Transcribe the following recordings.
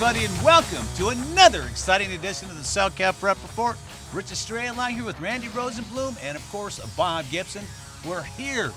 everybody, and welcome to another exciting edition of the SoCal Prep Report. Rich Estrella along here with Randy Rosenblum and, of course, Bob Gibson. We're here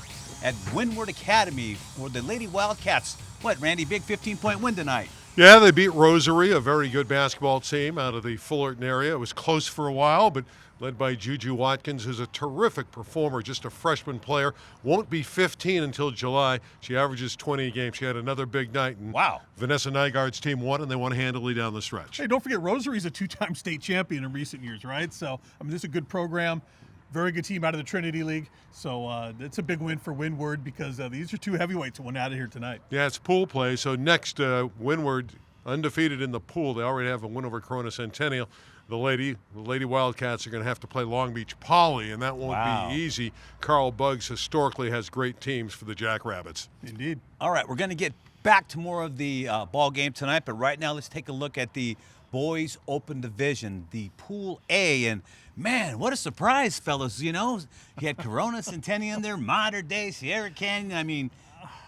at Windward Academy for the Lady Wildcats. What, Randy, big 15-point win tonight? Yeah, they beat Rosary, a very good basketball team out of the Fullerton area. It was close for a while, but led by Juju Watkins, who's a terrific performer, just a freshman player. Won't be 15 until July. She averages 20 a game. She had another big night. And wow. Vanessa Nygaard's team won, and they won handily down the stretch. Hey, don't forget, Rosary's a two-time state champion in recent years, right? So, I mean, this is a good program. Very good team out of the Trinity League. So it's a big win for Windward because these are two heavyweights that went out of here tonight. Yeah, it's pool play. So next, Windward, undefeated in the pool. They already have a win over Corona Centennial. The Lady Wildcats are going to have to play Long Beach Poly, and that won't be easy. Carl Buggs historically has great teams for the Jackrabbits. Indeed. All right, we're going to get back to more of the ball game tonight, but right now let's take a look at the Boys Open Division, the Pool A, and man, what a surprise, fellas. You know, you had Corona Centennial in there, Modern Day, Sierra Canyon. I mean,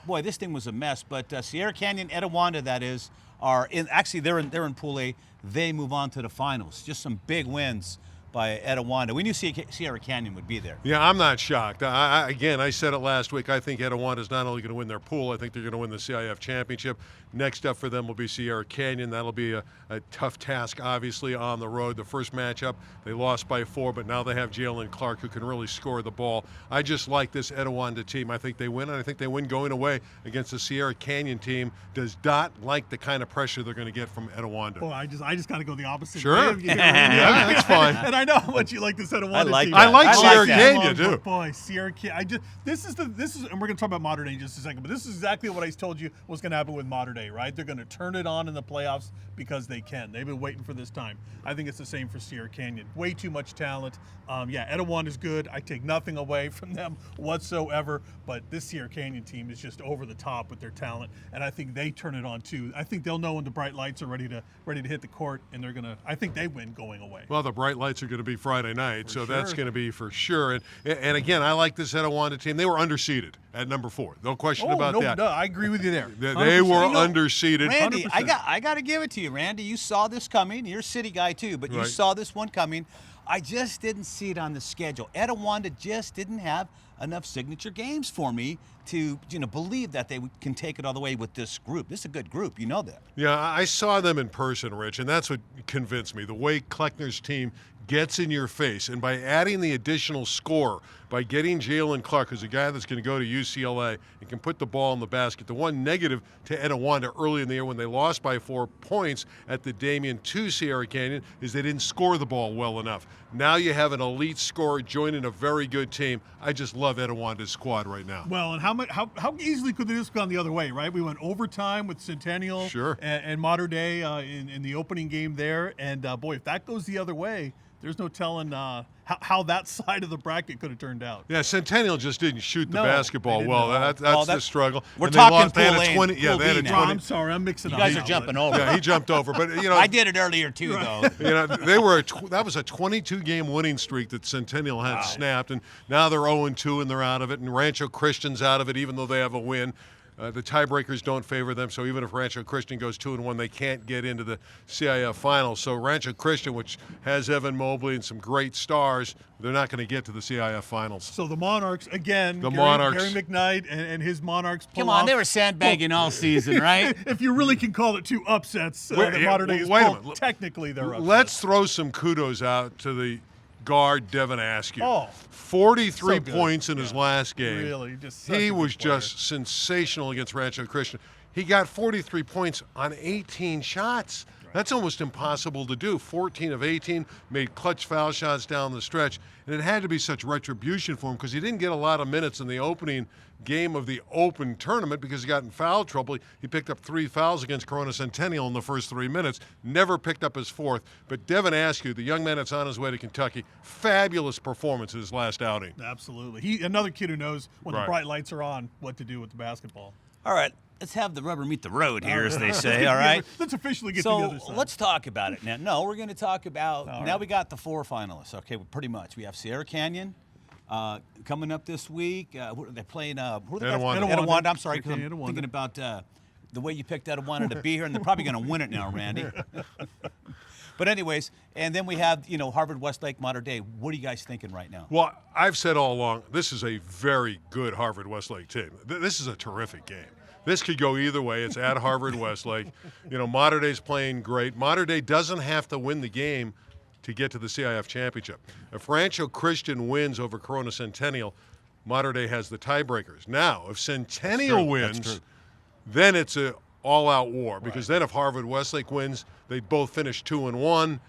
boy, this thing was a mess, but Sierra Canyon, Etiwanda, that is, are in, actually they're in Pool A. They move on to the finals. Just some big wins by Etiwanda. We knew Sierra Canyon would be there. Yeah, I'm not shocked. Again, I said it last week. I think Etiwanda is not only going to win their pool, I think they're going to win the CIF championship. Next up for them will be Sierra Canyon. That'll be a tough task, obviously, on the road. The first matchup, they lost by 4, but now they have Jalen Clark, who can really score the ball. I just like this Etiwanda team. I think they win, and I think they win going away against the Sierra Canyon team. Does not like the kind of pressure they're going to get from Etiwanda. Well, I just got to go the opposite Sure. way. Yeah, that's fine. And I know how much you like this Etiwanda team. I like Sierra that. Canyon, too. Boy, Sierra Canyon. This is, and we're going to talk about Modern Day in just a second, but this is exactly what I told you was going to happen with Modern Day, right? They're going to turn it on in the playoffs because they can. They've been waiting for this time. I think it's the same for Sierra Canyon. Way too much talent. Etiwanda is good. I take nothing away from them whatsoever, but this Sierra Canyon team is just over the top with their talent, and I think they turn it on too. I think they'll know when the bright lights are ready to hit the court, and I think they win going away. Well, the bright lights are going to be Friday night, so sure. that's going to be for sure. And again, I like this Etiwanda team. They were underseeded at number 4. No question about that. No, I agree with you there. They were underseeded. Randy, 100%. I got to give it to you, Randy. You saw this coming. You're a city guy too, but you Right. saw this one coming. I just didn't see it on the schedule. Etiwanda just didn't have enough signature games for me to believe that they can take it all the way with this group. This is a good group. You know that. Yeah, I saw them in person, Rich, and that's what convinced me. The way Kleckner's team gets in your face, and by adding the additional score, by getting Jalen Clark, who's a guy that's going to go to UCLA and can put the ball in the basket. The one negative to Etiwanda early in the year when they lost by 4 points at the Damien to Sierra Canyon is they didn't score the ball well enough. Now you have an elite scorer joining a very good team. I just love Etiwanda's squad right now. Well, and how easily could this have gone the other way, right? We went overtime with Centennial Sure. and Modern Day in the opening game there, and boy, if that goes the other way, there's no telling how that side of the bracket could have turned out. Yeah, Centennial just didn't shoot the No, basketball they didn't well. at That's the struggle. We're And they talking lost- they had Pool a A and 20 Pool Yeah, they had B a now. 20. 20. I'm sorry, I'm mixing You up. guys now, are jumping but- over. Yeah, he jumped over, but I did it earlier too, though. they were that was a 22-game winning streak that Centennial had snapped, and now they're 0-2 and they're out of it. And Rancho Christian's out of it, even though they have a win. The tiebreakers don't favor them, so even if Rancho Christian goes 2-1, they can't get into the CIF finals. So Rancho Christian, which has Evan Mobley and some great stars, they're not going to get to the CIF finals. So the Monarchs again. The Gary Monarchs. McKnight and his Monarchs. Come on, they were sandbagging all season, right? If you really can call it 2 upsets, Wait, that yeah, Modern Day is wait a pulled, minute. technically they're upsets. Let's throw some kudos out to the guard Devin Askew. Oh. 43 So good. points in his Yeah. last game. Really, just such He a good was player. just sensational against Rancho Christian. He got 43 points on 18 shots. That's almost impossible to do. 14 of 18, made clutch foul shots down the stretch. And it had to be such retribution for him because he didn't get a lot of minutes in the opening game of the Open tournament because he got in foul trouble. He picked up 3 fouls against Corona Centennial in the first 3 minutes, never picked up his 4th. But Devin Askew, the young man that's on his way to Kentucky, fabulous performance in his last outing. Absolutely. Another kid who knows when Right. the bright lights are on what to do with the basketball. All right, let's have the rubber meet the road here, as they say, all right? Let's officially get to the So other side. let's talk about it now. No, we're going to talk about, All now right. we got the 4 finalists, okay, well, pretty much. We have Sierra Canyon coming up this week. They're playing, who are they? Etiwanda. Etiwanda, I'm sorry, 'cause Sierra I'm Canyon, thinking about the way you picked Etiwanda to be here, and they're probably going to win it now, Randy. But anyways, and then we have, Harvard Westlake Mater Dei. What are you guys thinking right now? Well, I've said all along, this is a very good Harvard Westlake team. This is a terrific game. This could go either way. It's at Harvard Westlake. Mater Dei's playing great. Mater Dei doesn't have to win the game to get to the CIF championship. If Rancho Christian wins over Corona Centennial, Mater Dei has the tiebreakers. Now, if Centennial wins, then it's a all-out war, because then if Harvard Westlake wins, they'd both finish 2-1,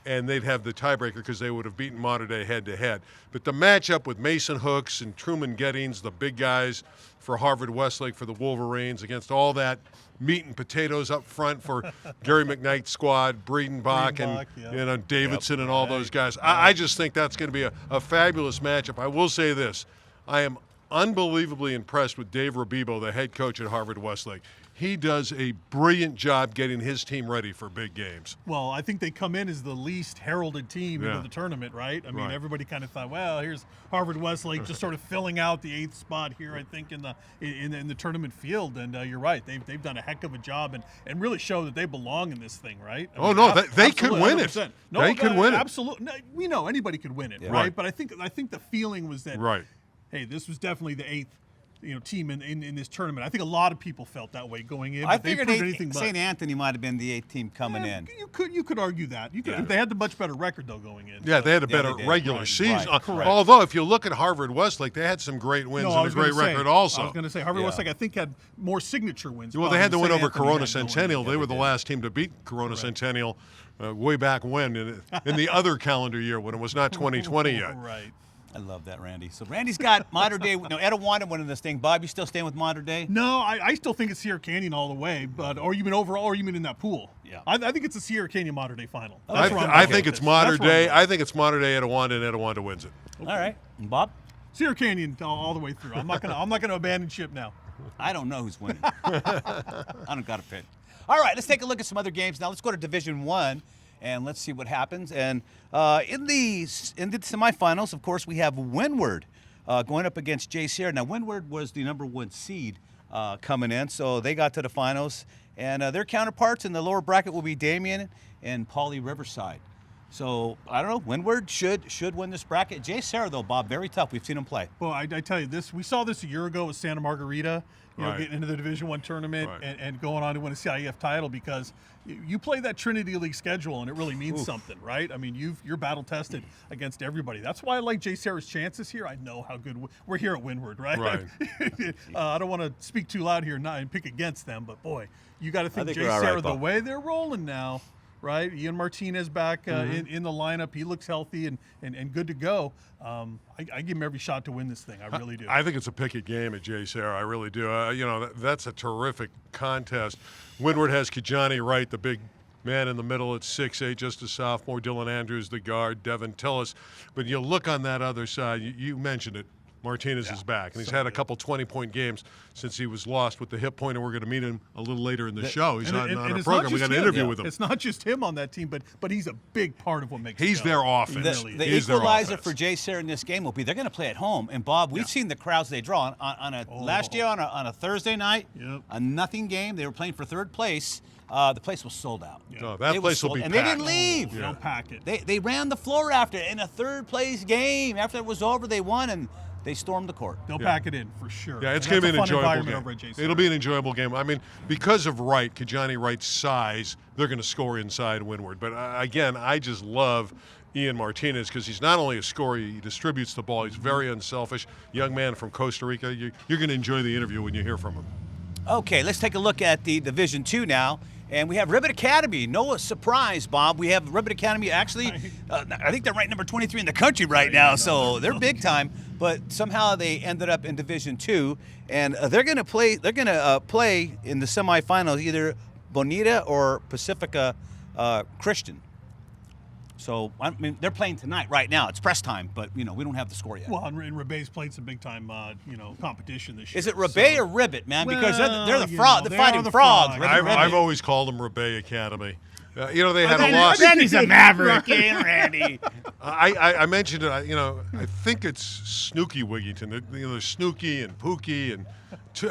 and they'd have the tiebreaker because they would have beaten Mater Dei head-to-head. But the matchup with Mason Hooks and Truman Gettings, the big guys for Harvard Westlake for the Wolverines, against all that meat and potatoes up front for Gary McKnight's squad, Breedenbach and Davidson and all those guys. I just think that's going to be a fabulous matchup. I will say this. I am unbelievably impressed with Dave Rabibo, the head coach at Harvard Westlake. He does a brilliant job getting his team ready for big games. Well, I think they come in as the least heralded team into the tournament, right? I mean, everybody kind of thought, well, here's Harvard Westlake just sort of filling out the 8th spot here, I think, in the tournament field. And you're right, they've done a heck of a job and really show that they belong in this thing, right? They could win it. No, they could win it. Absolutely, no, we know anybody could win it, right? But I think the feeling was that, hey, this was definitely the 8th. Team in this tournament. I think a lot of people felt that way going in. I figured St. Anthony might have been the 8th team coming in. You could argue that. They had the much better record though going in. Yeah, they had a better regular season. Although if you look at Harvard Westlake, they had some great wins and a great record also. I was going to say Harvard Westlake, I think, had more signature wins. Well, they had to win over Corona Centennial. They were the last team to beat Corona Centennial way back when in the other calendar year when it was not 2020 yet. Right. I love that, Randy. So Randy's got Mater Dei. No, Etiwanda winning this thing. Bob, you still staying with Mater Dei? No, I still think it's Sierra Canyon all the way. But or you mean overall, or you mean in that pool? Yeah. I think it's a Sierra Canyon Mater Dei final. I think it's Mater Dei. I think it's Mater Dei Etiwanda, and Etiwanda wins it. Okay. All right, and Bob. Sierra Canyon all the way through. I'm not gonna abandon ship now. I don't know who's winning. I don't got a pick. All right, let's take a look at some other games now. Let's go to Division I. And let's see what happens. And in the semifinals, of course, we have Windward going up against J. Sierra. Now, Windward was the #1 seed coming in, so they got to the finals. And their counterparts in the lower bracket will be Damien and Pauley Riverside. So, I don't know, Windward should win this bracket. J. Sierra, though, Bob, very tough. We've seen them play. Well, I tell you, we saw this a year ago with Santa Margarita, getting into the Division I tournament and going on to win a CIF title, because you play that Trinity League schedule and it really means something, right? I mean, you're battle tested against everybody. That's why I like J. Sierra's chances here. I know how good we're here at Windward, right? I don't want to speak too loud here and pick against them, but boy, you got to think J. Sierra, the way they're rolling now. Right, Ian Martinez back in the lineup. He looks healthy and good to go. I give him every shot to win this thing. I really do. I think it's a picket game at J. Sierra. I really do. That's a terrific contest. Windward has Kijani Wright, the big man in the middle at 6'8", just a sophomore. Dylan Andrews, the guard. Devin Tillis. But you look on that other side. You mentioned it. Martinez is back, and he's had a couple 20-point games since he was lost with the hip point, and we're going to meet him a little later in the show. He's on our program. We got an interview with him. It's not just him on that team, but he's a big part of what makes He's their offense. The equalizer for J. Sierra in this game will be they're going to play at home. And, Bob, we've seen the crowds they draw. Last year on a Thursday night, a nothing game. They were playing for third place. The place was sold out. No, that place will be packed. And they didn't leave. They'll pack it. They ran the floor after it in a third-place game. After it was over, they won, and they stormed the court. They'll pack it in for sure. Yeah, it's going to be an enjoyable game. Over at J. Sierra. It'll be an enjoyable game. I mean, because of Wright, Kijani Wright's size, they're going to score inside Windward. But again, I just love Ian Martinez because he's not only a scorer, he distributes the ball. He's very unselfish. Young man from Costa Rica. You're going to enjoy the interview when you hear from him. Okay, let's take a look at the Division II now. And we have Ribbit Academy. No surprise, Bob. We have Ribbit Academy. Actually, I think they're ranked number 23 in the country right now, so they're big time. But somehow they ended up in Division II, and they're going to play. They're going to play in the semifinals either Bonita or Pacifica Christian. So, I mean, they're playing tonight, right now. It's press time, but, we don't have the score yet. Well, and Rebet's played some big-time, competition this year. Is it Rebet or Ribbit, man? Because they're the Well, Fighting Frogs. I've always called them Rebet Academy. They had a loss. Randy's a maverick, Randy. I mentioned it. I think it's Snooky Wigington. There's Snooky and Pookie and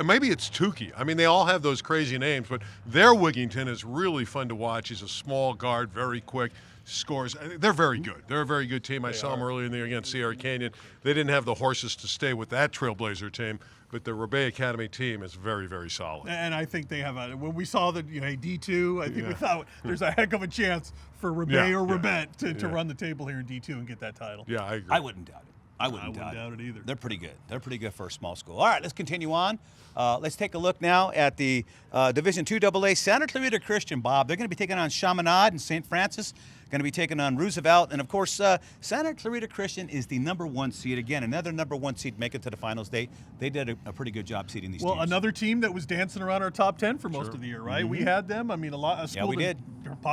maybe it's Tukey. I mean, they all have those crazy names, but their Wigington is really fun to watch. He's a small guard, very quick, scores. They're very good. They're a very good team. I saw them earlier in the year against Sierra Canyon. They didn't have the horses to stay with that Trailblazer team, but the Rebay Academy team is very, very solid. And I think they have when we saw that D2, I think we thought there's a heck of a chance for Rebay or Rebet to run the table here in D2 and get that title. Yeah, I agree. I wouldn't doubt it. I wouldn't doubt it either. They're pretty good. They're pretty good for a small school. All right, let's continue on. Let's take a look now at the Division II AA Santa Clarita Christian, Bob. They're going to be taking on Chaminade and St. Francis. Going to be taking on Roosevelt. And, of course, Santa Clarita Christian is the #1 seed. Again, another #1 seed make it to the finals. They did a pretty good job seeding these teams. Well, another team that was dancing around our top 10 for most of the year, right? We had them. I mean, a school we did.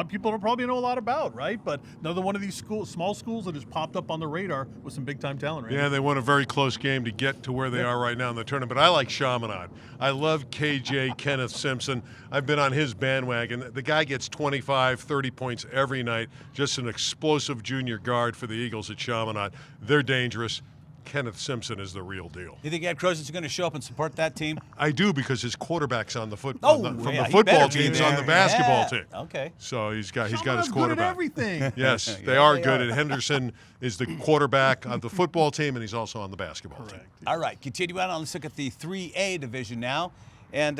People don't probably know a lot about, right? But another one of these small schools that has popped up on the radar with some big-time talent, right? Yeah, they won a very close game to get to where they are right now in the tournament. But I like Chaminade. I love KJ Kenneth Simpson. I've been on his bandwagon. The guy gets 25, 30 points every night. Just an explosive junior guard for the Eagles at Chaminade. They're dangerous. Kenneth Simpson is the real deal. You think Ed Crozes is going to show up and support that team? I do, because his quarterback's on the from he the football better be team's on the there. basketball Yeah. team. Okay. So he's got his Chaminade's quarterback. good at everything. Yes, they are good. And Henderson is the quarterback of the football team, and he's also on the basketball team. All right, continue on. Let's look at the 3A division now. And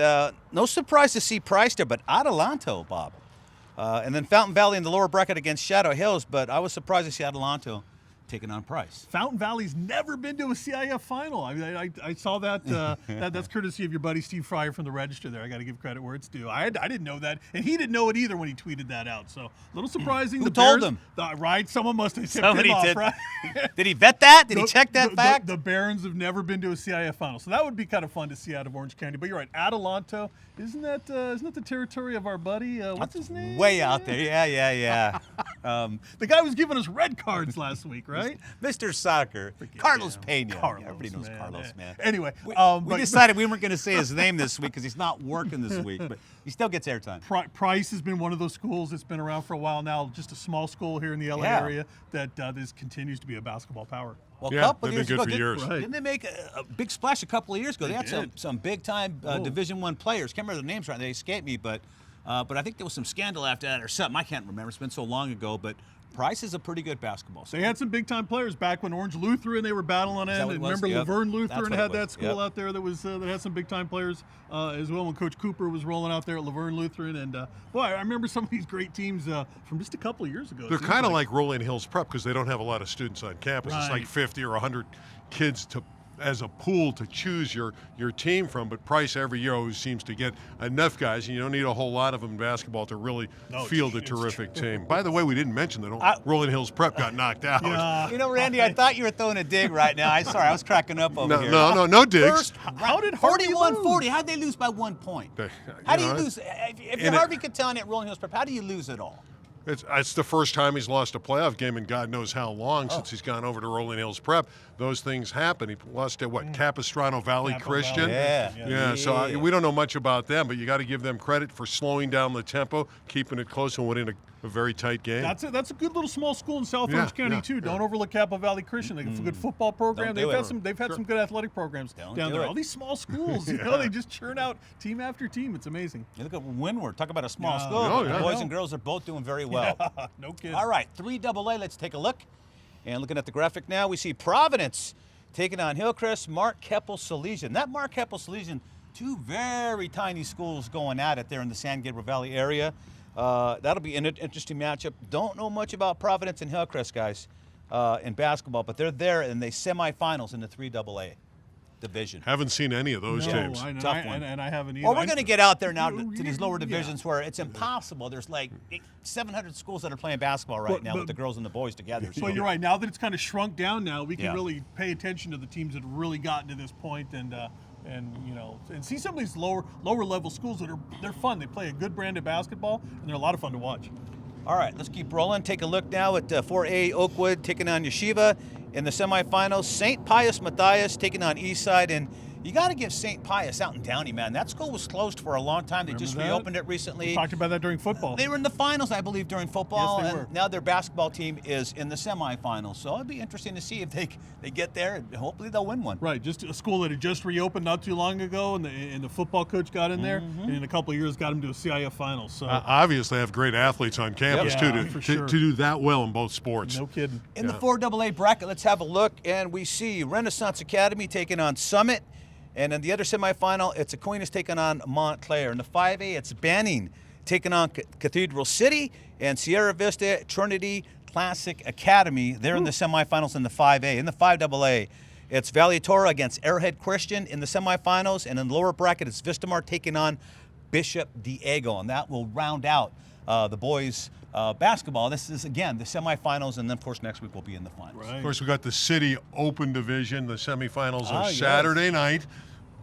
no surprise to see Price there, but Adelanto, Bob. And then Fountain Valley in the lower bracket against Shadow Hills, but I was surprised to see Adelanto taking on Price. Fountain Valley's never been to a CIF final. I saw that. That's courtesy of your buddy Steve Fryer from the Register there. I got to give credit where it's due. I didn't know that, and he didn't know it either when he tweeted that out. So a little surprising. Who told him? Right? Someone must have tipped Somebody him off, did. right? Did he vet that? Did he check that the, fact? The Barons have never been to a CIF final, so that would be kind of fun to see out of Orange County. But you're right, Adelanto, isn't that the territory of our buddy? What's his name? Way out there. Yeah. The guy was giving us red cards last week, right? Mr. Soccer, Carlos Pena. Carlos, Everybody knows Carlos, man. Anyway, We decided we weren't going to say his name this week because he's not working this week, but he still gets airtime. Price has been one of those schools that's been around for a while now, just a small school here in the LA Yeah. area that this continues to be a basketball power. Well, Yeah, a couple they've years been good ago, for years. Right. didn't they make a big splash a couple of years ago? They had did. some big-time Division I players. Can't remember their names right. They escaped me, but I think there was some scandal after that or something. I can't remember. It's been so long ago, but Price is a pretty good basketball school. They had some big time players back when Orange Lutheran they were battling that in. what it And was? remember Yep. Laverne That's Lutheran what had it that was. school Yep. out there that was that had some big time players as well. When Coach Cooper was rolling out there at Laverne Lutheran, and boy, I remember some of these great teams from just a couple of years ago. They're It seems kind of like Rolling Hills Prep because they don't have a lot of students on campus. It's Right. like 50 or 100 kids as a pool to choose your team from. But Price every year always seems to get enough guys, and you don't need a whole lot of them in basketball to really field a terrific team. By the way, we didn't mention that Rolling Hills Prep got knocked out. You know, Randy, I thought you were throwing a dig right now. I was cracking up over here. No digs. First, How did Harvey 41-40. How'd they lose by 1 point? How do you lose? If you're in a- Harvey Catania at Rolling Hills Prep, how do you lose it all? It's the first time he's lost a playoff game in God knows how long since he's gone over to Rolling Hills Prep. Those things happen. He lost at Capistrano Valley Capo Christian. Valley. Yeah. So we don't know much about them, but you got to give them credit for slowing down the tempo, keeping it close, and winning a very tight game. That's a good little small school in South Yeah, Orange County yeah, too. yeah. Don't overlook Capo Valley Christian. They have a good football program. Don't do They've had some good athletic programs Don't down do there. it. All these small schools, they just churn out team after team. It's amazing. You look at Windward. Talk about a small school. Oh, The yeah. boys and girls are both doing very well. No kidding. All right, 3AA. Let's take a look. And looking at the graphic now, we see Providence taking on Hillcrest, Mark Keppel, Salesian. That Mark Keppel, Salesian, two very tiny schools going at it there in the San Gabriel Valley area. That'll be an interesting matchup. Don't know much about Providence and Hillcrest, guys, in basketball, but they're there in the semifinals in the 3AA division. Haven't seen any of those teams. Tough one. And I haven't either. Or we're going to get out there now to You- these lower yeah. divisions where it's impossible. There's like 700 schools that are playing basketball right now with the girls and the boys together. So Well, you're right. Now that it's kind of shrunk down, now we can Yeah. really pay attention to the teams that have really gotten to this point, and see some of these lower level schools they're fun. They play a good brand of basketball, and they're a lot of fun to watch. All right, let's keep rolling. Take a look now at 4A Oakwood taking on Yeshiva in the semifinals. St. Pius Matthias taking on Eastside. And You got to give St. Pius out in Downey, man. That school was closed for a long time. They just Remember that? reopened it recently. We talked about that during football. They were in the finals, I believe, during football. Yes, they and were. now their basketball team is in the semifinals. So it'd be interesting to see if they get there, and hopefully they'll win one. Right, just a school that had just reopened not too long ago, and the football coach got in there, and in a couple of years got him to a CIF finals. So Obviously, have great athletes on campus Yep. too Yeah, to, for to, sure. to do that well in both sports. no kidding. In the 4AA bracket, let's have a look, and we see Renaissance Academy taking on Summit. And in the other semifinal, it's Aquinas taking on Montclair. In the 5A, it's Banning taking on Cathedral City, and Sierra Vista Trinity Classic Academy. They're in the semifinals in the 5A. In the 5AA, it's Valley Torah against Airhead Christian in the semifinals, and in the lower bracket, it's Vistamar taking on Bishop Diego, and that will round out the boys' basketball. This is, again, the semifinals, and then, of course, next week we'll be in the finals. Right. Of course, we got the City Open Division. The semifinals are yes. Saturday night.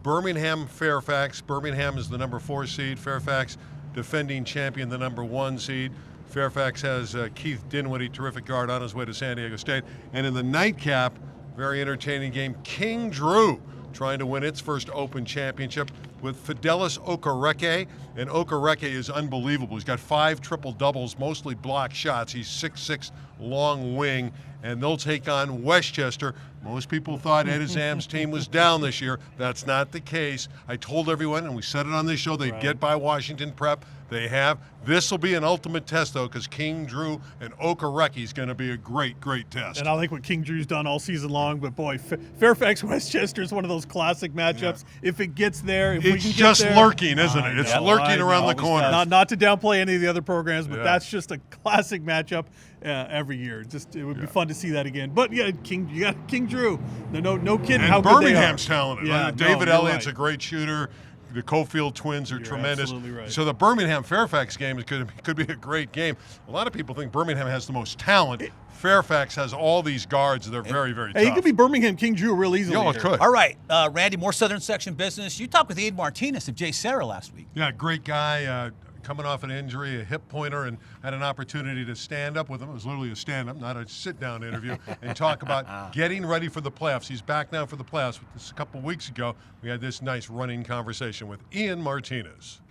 Birmingham, Fairfax. Birmingham is the number 4 seed. Fairfax, defending champion, the number 1 seed. Fairfax has Keith Dinwiddie, terrific guard, on his way to San Diego State. And in the nightcap, very entertaining game, King Drew trying to win its first Open championship with Fidelis Okereke. And Okereke is unbelievable. He's got 5 triple-doubles, mostly block shots. He's 6'6", long wing, and they'll take on Westchester. Most people thought Ed Azam's team was down this year. That's not the case. I told everyone, and we said it on this show, they'd get by Washington Prep. They have. This will be an ultimate test, though, because King Drew and Okereke is going to be a great, great test. And I like what King Drew's done all season long, but boy, Fairfax Westchester is one of those classic matchups. If it gets there, if we It's can just get there, lurking, isn't it? It's I know, lurking I around know. the corner. Not to downplay any of the other programs, but Yeah. that's just a classic matchup every year. Just it would be fun to see that again. But yeah, you got King Drew. No kidding. And how good they are. Birmingham's talented. Yeah, David you're Elliott's right. a great shooter. The Cofield twins are You're tremendous. absolutely right. So the Birmingham-Fairfax game could be a great game. A lot of people think Birmingham has the most talent. Fairfax has all these guards. They're very, very Hey, tough. it could be Birmingham King Drew real easily. Yeah, it here. could. All right, Randy, more Southern Section business. You talked with Ian Martinez of Jay Sarah last week. Yeah, great guy. Coming off an injury, a hip pointer, and had an opportunity to stand up with him. It was literally a stand-up, not a sit-down interview, and talk about getting ready for the playoffs. He's back now for the playoffs. This a couple weeks ago, we had this nice running conversation with Ian Martinez.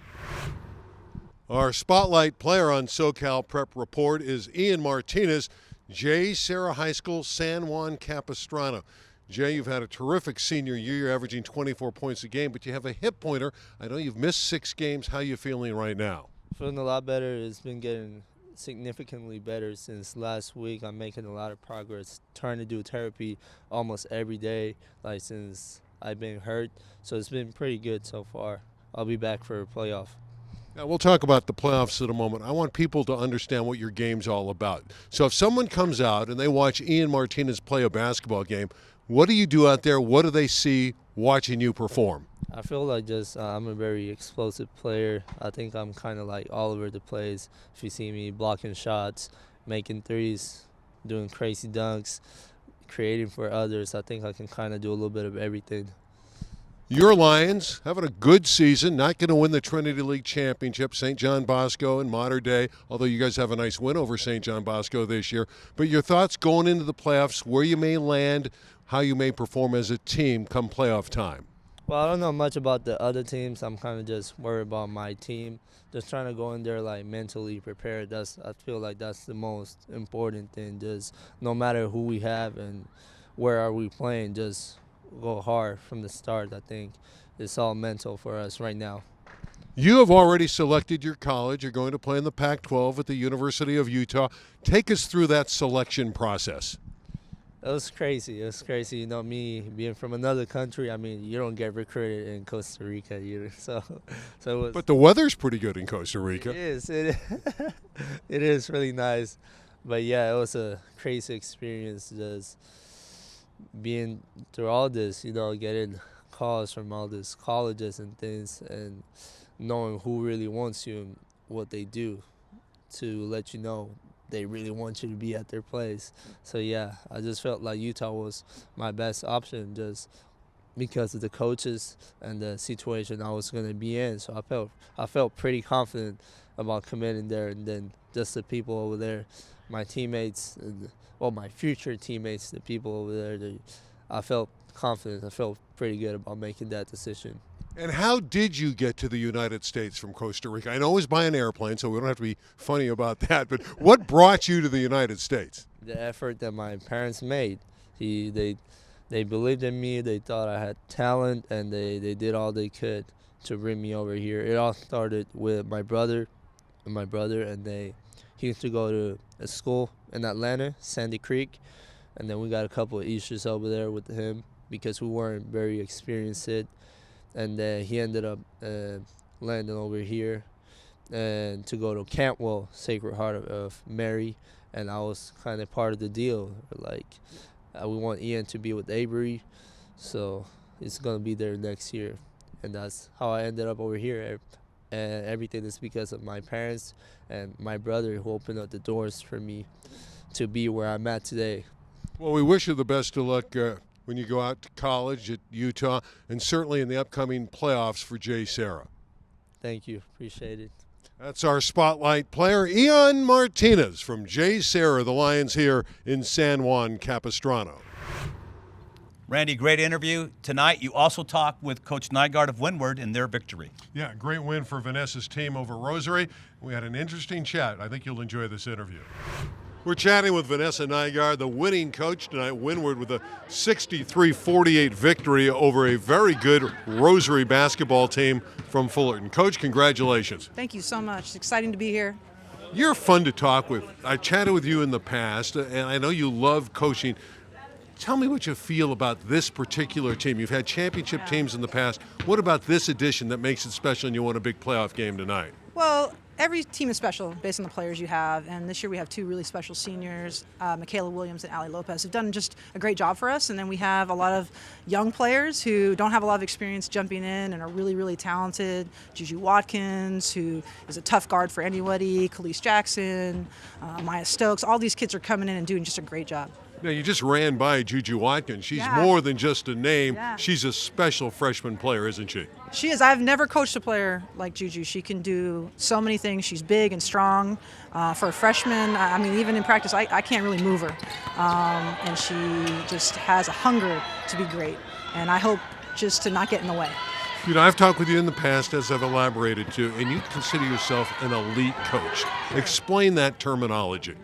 Our spotlight player on SoCal Prep Report is Ian Martinez, Jay Sarah High School, San Juan Capistrano. Jay, you've had a terrific senior year. You're averaging 24 points a game, but you have a hip pointer. I know you've missed 6 games. How are you feeling right now? Feeling a lot better. It's been getting significantly better since last week. I'm making a lot of progress, trying to do therapy almost every day, like since I've been hurt. So it's been pretty good so far. I'll be back for a playoff. Now, we'll talk about the playoffs in a moment. I want people to understand what your game's all about. So if someone comes out and they watch Ian Martinez play a basketball game, what do you do out there? What do they see watching you perform? I feel like just I'm a very explosive player. I think I'm kind of like all over the place. If you see me blocking shots, making threes, doing crazy dunks, creating for others, I think I can kind of do a little bit of everything. Your Lions having a good season, not going to win the Trinity League Championship, St. John Bosco and Mater Dei, although you guys have a nice win over St. John Bosco this year. But your thoughts going into the playoffs, where you may land, how you may perform as a team come playoff time? Well, I don't know much about the other teams. I'm kind of just worried about my team. Just trying to go in there like mentally prepared. I feel like that's the most important thing. Just no matter who we have and where are we playing, just go hard from the start. I think it's all mental for us right now. You have already selected your college. You're going to play in the Pac-12 at the University of Utah. Take us through that selection process. It was crazy. It was crazy. You know, me being from another country, I mean, you don't get recruited in Costa Rica either. So it was. But the weather's pretty good in Costa Rica. It is. It is really nice. But yeah, it was a crazy experience just being through all this, you know, getting calls from all these colleges and things and knowing who really wants you and what they do to let you know they really want you to be at their place. So yeah, I just felt like Utah was my best option just because of the coaches and the situation I was going to be in. So I felt pretty confident about committing there, and then just the people over there, my teammates, and, well, my future teammates, the people over there, I felt confidence. I felt pretty good about making that decision. And how did you get to the United States from Costa Rica? I know it was by an airplane, so we don't have to be funny about that, but what brought you to the United States? The effort that my parents made. They believed in me. They thought I had talent, and they did all they could to bring me over here. It all started with my brother, and he used to go to a school in Atlanta, Sandy Creek, and then we got a couple of issues over there with him because we weren't very experienced. And he ended up landing over here and to go to Cantwell, Sacred Heart of Mary, and I was kind of part of the deal. Like, we want Ian to be with Avery, so it's going to be there next year. And that's how I ended up over here. And everything is because of my parents and my brother who opened up the doors for me to be where I'm at today. Well, we wish you the best of luck when you go out to college at Utah, and certainly in the upcoming playoffs for JSerra. Thank you. Appreciate it. That's our spotlight player, Ian Martinez from JSerra, the Lions here in San Juan Capistrano. Randy, great interview tonight. You also talked with Coach Nygaard of Windward in their victory. Yeah, great win for Vanessa's team over Rosary. We had an interesting chat. I think you'll enjoy this interview. We're chatting with Vanessa Nygaard, the winning coach tonight, Windward, with a 63-48 victory over a very good Rosary basketball team from Fullerton. Coach, congratulations. Thank you so much. It's exciting to be here. You're fun to talk with. I chatted with you in the past, and I know you love coaching. Tell me what you feel about this particular team. You've had championship teams in the past. What about this edition that makes it special and you won a big playoff game tonight? Well, every team is special based on the players you have, and this year we have two really special seniors, Michaela Williams and Allie Lopez, who've done just a great job for us, and then we have a lot of young players who don't have a lot of experience jumping in and are really, really talented. Juju Watkins, who is a tough guard for anybody, Khalees Jackson, Maya Stokes. All these kids are coming in and doing just a great job. Now, you just ran by Juju Watkins. She's Yeah. more than just a name. Yeah. She's a special freshman player, isn't she? She is. I've never coached a player like Juju. She can do so many things. She's big and strong. For a freshman, I mean, even in practice, I can't really move her. And she just has a hunger to be great. And I hope just to not get in the way. You know, I've talked with you in the past, as I've elaborated to, and you consider yourself an elite coach. Explain that terminology.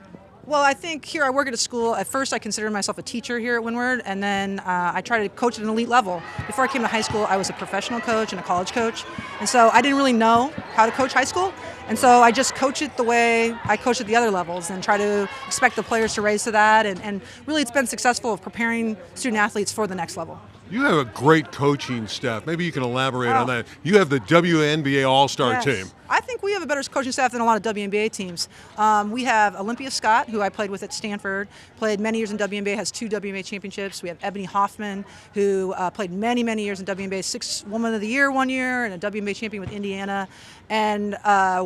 Well, I think here I work at a school. At first, I considered myself a teacher here at Windward, and then I try to coach at an elite level. Before I came to high school, I was a professional coach and a college coach, and so I didn't really know how to coach high school, and so I just coach it the way I coach at the other levels and try to expect the players to raise to that, and really it's been successful of preparing student athletes for the next level. You have a great coaching staff. Maybe you can elaborate on that. You have the WNBA All-Star Yes. team. I think we have a better coaching staff than a lot of WNBA teams. We have Olympia Scott, who I played with at Stanford, played many years in WNBA, has 2 WNBA championships. We have Ebony Hoffman, who played many, many years in WNBA, 6 Woman of the Year one year, and a WNBA champion with Indiana. And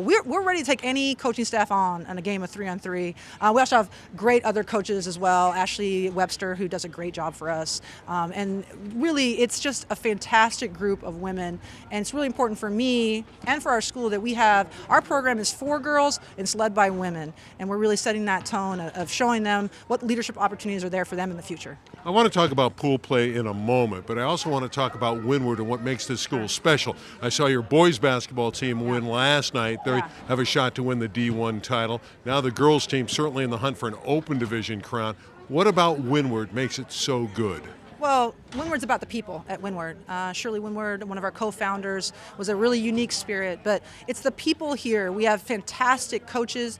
we're ready to take any coaching staff on a game of 3-on-3. We also have great other coaches as well. Ashley Webster, who does a great job for us. And really, it's just a fantastic group of women. And it's really important for me and for our school that we have, our program is for girls, it's led by women. And we're really setting that tone of showing them what leadership opportunities are there for them in the future. I want to talk about pool play in a moment, but I also want to talk about Windward and what makes this school special. I saw your boys basketball team win last night. They have a shot to win the D1 title. Now the girls team certainly in the hunt for an open division crown. What about Windward makes it so good? Well, Windward's about the people at Windward. Shirley Windward, one of our co-founders, was a really unique spirit, but it's the people here. We have fantastic coaches,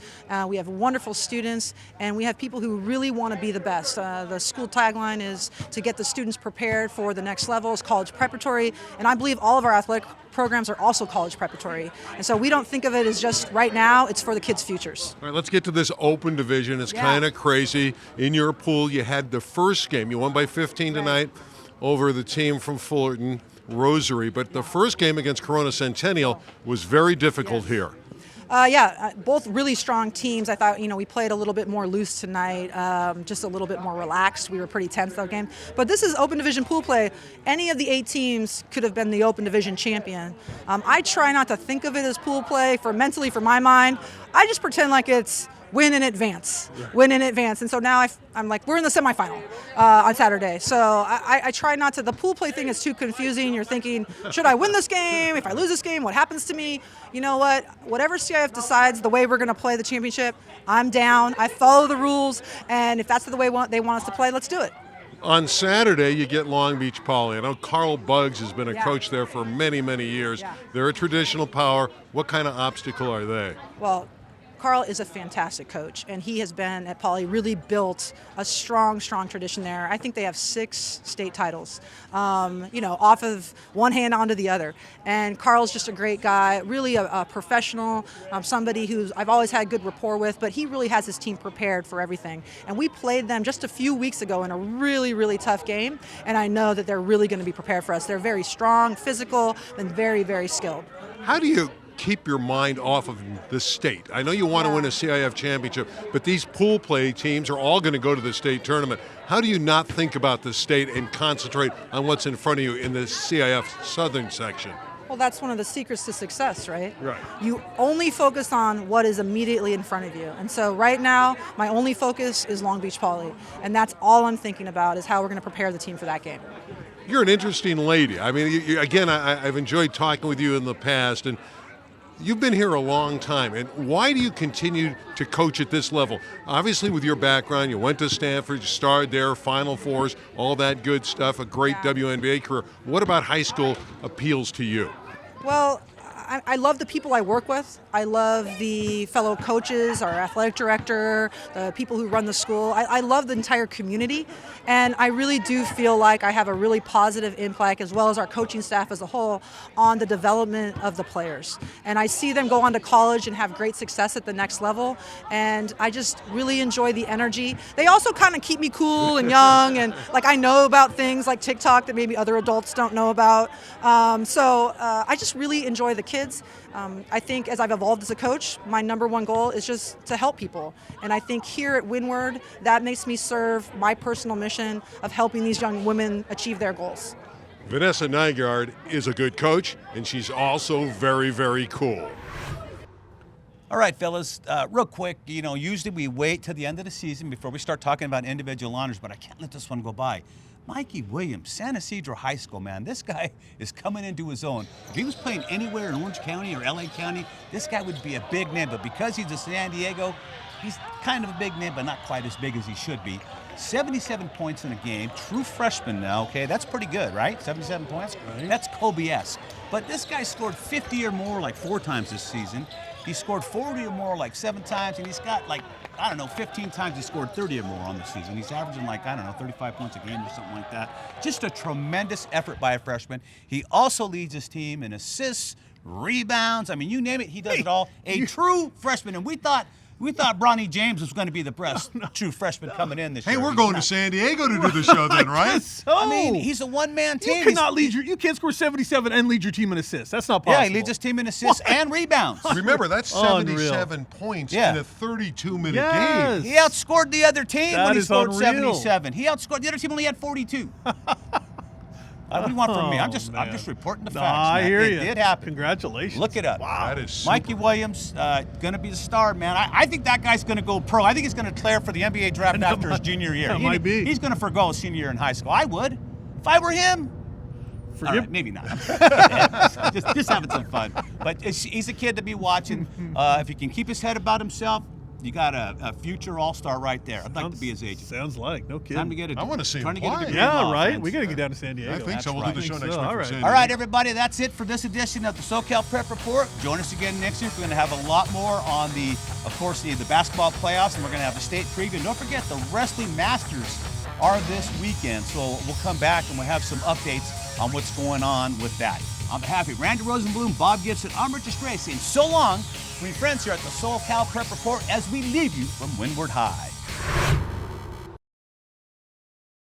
we have wonderful students, and we have people who really want to be the best. The school tagline is to get the students prepared for the next levels, college preparatory, and I believe all of our athletic programs are also college preparatory. And so we don't think of it as just right now, it's for the kids' futures. All right, let's get to this open division. It's kind of crazy. In your pool, you had the first game. You won by 15 tonight over the team from Fullerton, Rosary. But the first game against Corona Centennial was very difficult here. Both really strong teams. I thought, we played a little bit more loose tonight, just a little bit more relaxed. We were pretty tense that game. But this is open division pool play. Any of the 8 teams could have been the open division champion. I try not to think of it as pool play for my mind. I just pretend like it's win in advance, win in advance. And so now I'm like, we're in the semifinal on Saturday. So I try not to, the pool play thing is too confusing. You're thinking, should I win this game? If I lose this game, what happens to me? You know what? Whatever CIF decides the way we're going to play the championship, I'm down. I follow the rules. And if that's the way they want us to play, let's do it. On Saturday, you get Long Beach Poly. I know Carl Buggs has been a Yeah. coach there for many, many years. Yeah. They're a traditional power. What kind of obstacle are they? Well, Carl is a fantastic coach, and he has been at Poly, really built a strong, strong tradition there. I think they have 6 state titles, off of one hand onto the other. And Carl's just a great guy, really a professional, somebody who I've always had good rapport with, but he really has his team prepared for everything. And we played them just a few weeks ago in a really, really tough game, and I know that they're really going to be prepared for us. They're very strong, physical, and very, very skilled. How do you keep your mind off of the state? I know you want to win a CIF championship, but these pool play teams are all going to go to the state tournament. How do you not think about the state and concentrate on what's in front of you in the CIF Southern section? Well, that's one of the secrets to success, right? Right. You only focus on what is immediately in front of you. And so right now, my only focus is Long Beach Poly. And that's all I'm thinking about is how we're going to prepare the team for that game. You're an interesting lady. I mean, again, I've enjoyed talking with you in the past, and you've been here a long time. And why do you continue to coach at this level? Obviously, with your background, you went to Stanford, you starred there, Final Fours, all that good stuff, a great WNBA career. What about high school appeals to you? Well, I love the people I work with. I love the fellow coaches, our athletic director, the people who run the school. I love the entire community, and I really do feel like I have a really positive impact, as well as our coaching staff as a whole, on the development of the players. And I see them go on to college and have great success at the next level, and I just really enjoy the energy. They also kind of keep me cool and young, and like I know about things like TikTok that maybe other adults don't know about. So I just really enjoy the kids. I think as I've evolved as a coach, my number one goal is just to help people. And I think here at Windward, that makes me serve my personal mission of helping these young women achieve their goals. Vanessa Nygaard is a good coach, and she's also very, very cool. All right, fellas, real quick, usually we wait till the end of the season before we start talking about individual honors, but I can't let this one go by. Mikey Williams, San Ysidro High School, man. This guy is coming into his own. If he was playing anywhere in Orange County or LA County, this guy would be a big name. But because he's a San Diego, he's kind of a big name, but not quite as big as he should be. 77 points in a game, true freshman now, okay? That's pretty good, right? 77 points? Right. That's Kobe-esque. But this guy scored 50 or more like 4 times this season. He scored 40 or more like 7 times, and he's got 15 times he scored 30 or more on the season. He's averaging 35 points a game or something like that. Just a tremendous effort by a freshman. He also leads his team in assists, rebounds. I mean, you name it, he does it all. A true freshman, and we thought Bronny James was going to be the best true freshman coming in this year. Hey, we're He's going not. to San Diego to do the show then, right? I mean, he's a one-man team. You cannot you can't score 77 and lead your team in assists. That's not possible. Yeah, he leads his team in assists and rebounds. Remember, that's Unreal. 77 points Yeah. in a 32-minute Yes. game. He outscored the other team That when he is scored unreal. 77. He outscored the other team, only had 42. What do you want from me? I'm just reporting the facts. I man. hear It you. did happen. Congratulations. Look it up. That is super. Mikey Williams, gonna be the star, man. I think that guy's gonna go pro. I think he's gonna declare for the NBA draft after his junior year. that might be. He's gonna forgo his senior year in high school. I would, if I were him. All Forget- right, maybe not. just having some fun. But he's a kid to be watching. If he can keep his head about himself, you got a future all-star right there. I'd like to be his agent. Sounds like no kidding. Time to get it. I wanna see him trying to get a play. degree Yeah, in law, right. friends. We got to get down to San Diego. I think That's so. We'll right. do the show I think next so. week All from right. San All Diego. right, everybody, that's it for this edition of the SoCal Prep Report. Join us again next week. We're going to have a lot more on the basketball playoffs, and we're going to have a state preview. And don't forget, the Wrestling Masters are this weekend, so we'll come back and we'll have some updates on what's going on with that. On behalf of Randy Rosenblum, Bob Gibson, I'm Richard Stray saying so long from your friends here at the SoCal Prep Report as we leave you from Windward High.